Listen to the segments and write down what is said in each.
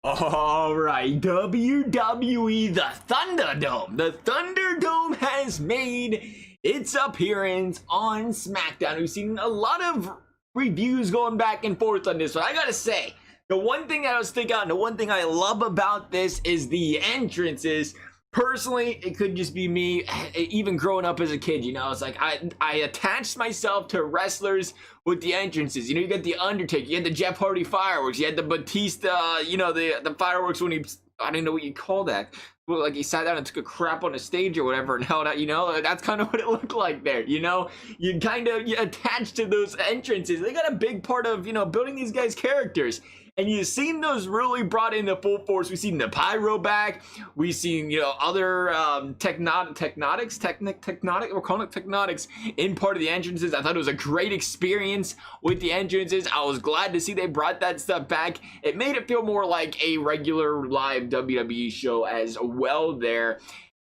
All right, WWE, the Thunderdome. The Thunderdome has made its appearance on SmackDown. We've seen a lot of reviews going back and forth on this one. I gotta say, the one thing that will stick out and the one thing I love about this is the entrances. Personally, it could just be me, even growing up as a kid, you know, it's like I attached myself to wrestlers with the entrances. You know, you got the Undertaker, you had the Jeff Hardy fireworks, you had the Batista, you know, the fireworks when he, I don't know what you call that. Well, like he sat down and took a crap on the stage or whatever and held out, you know, that's kind of what it looked like there, you know. You attached to those entrances. They got a big part of, you know, building these guys' characters. And you've seen those really brought into full force. We've seen the pyro back. We've seen, you know, other technotics in part of the entrances. I thought it was a great experience with the entrances. I was glad to see they brought that stuff back. It made it feel more like a regular live WWE show as well there.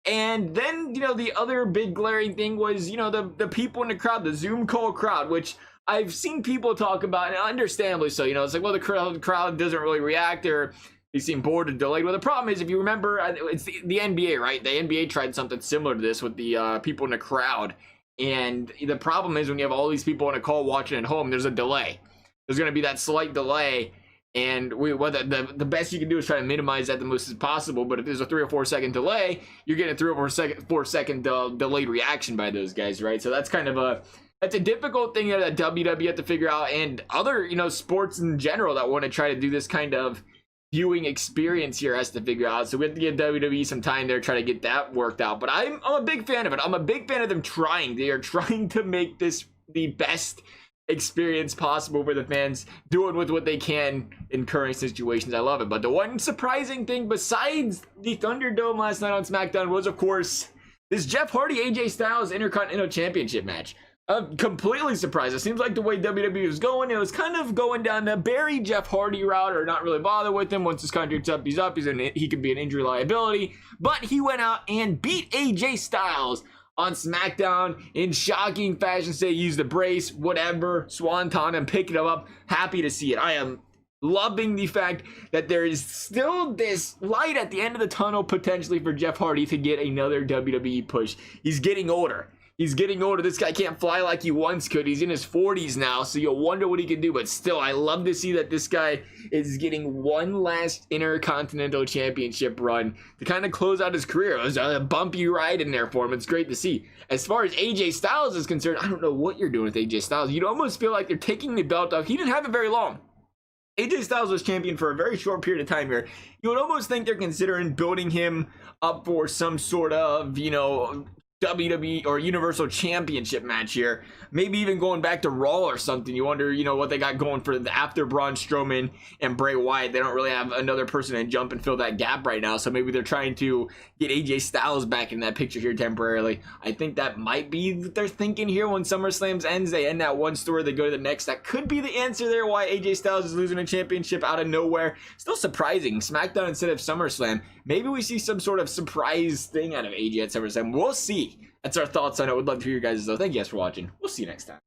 And then, you know, the other big glaring thing was, you know, the people in the crowd, the Zoom call crowd, which I've seen people talk about, and understandably so, you know, it's like, well, the crowd doesn't really react, or they seem bored or delayed. Well, the problem is, if you remember, it's the NBA, right? The NBA tried something similar to this with the people in the crowd. And the problem is when you have all these people on a call watching at home, there's a delay. There's going to be that slight delay. And the best you can do is try to minimize that the most as possible. But if there's a 3 or 4 second delay, you're getting a 3 or 4 second delayed reaction by those guys, right? So that's kind of that's a difficult thing that WWE have to figure out, and other, you know, sports in general that want to try to do this kind of viewing experience here has to figure out. So we have to give WWE some time there, try to get that worked out. But I'm a big fan of it. I'm a big fan of them trying. They are trying to make this the best experience possible for the fans, doing with what they can in current situations. I love it. But the one surprising thing besides the Thunderdome last night on SmackDown was, of course, this Jeff Hardy AJ Styles Intercontinental Championship match. I'm completely surprised. It seems like the way WWE was going, it was kind of going down the bury Jeff Hardy route, or not really bother with him. Once his contract's up, he's up. He could be an injury liability. But he went out and beat AJ Styles on SmackDown in shocking fashion. Say, use the brace, whatever, swanton, and picking him up. Happy to see it. I am loving the fact that there is still this light at the end of the tunnel potentially for Jeff Hardy to get another WWE push. He's getting older. He's getting older. This guy can't fly like he once could. He's in his 40s now, so you'll wonder what he can do. But still, I love to see that this guy is getting one last Intercontinental Championship run to kind of close out his career. It was a bumpy ride in there for him. It's great to see. As far as AJ Styles is concerned, I don't know what you're doing with AJ Styles. You'd almost feel like they're taking the belt off. He didn't have it very long. AJ Styles was champion for a very short period of time here. You would almost think they're considering building him up for some sort of, you know, WWE or Universal Championship match here. Maybe even going back to Raw or something. You wonder, you know, what they got going for the after Braun Strowman and Bray Wyatt. They don't really have another person to jump and fill that gap right now. So maybe they're trying to get AJ Styles back in that picture here temporarily. I think that might be what they're thinking here. When SummerSlam ends, they end that one story, they go to the next. That could be the answer there why AJ Styles is losing a championship out of nowhere. Still surprising. SmackDown instead of SummerSlam. Maybe we see some sort of surprise thing out of AJ at SummerSlam. We'll see. That's our thoughts on it. Would love to hear your guys' though. Thank you guys for watching. We'll see you next time.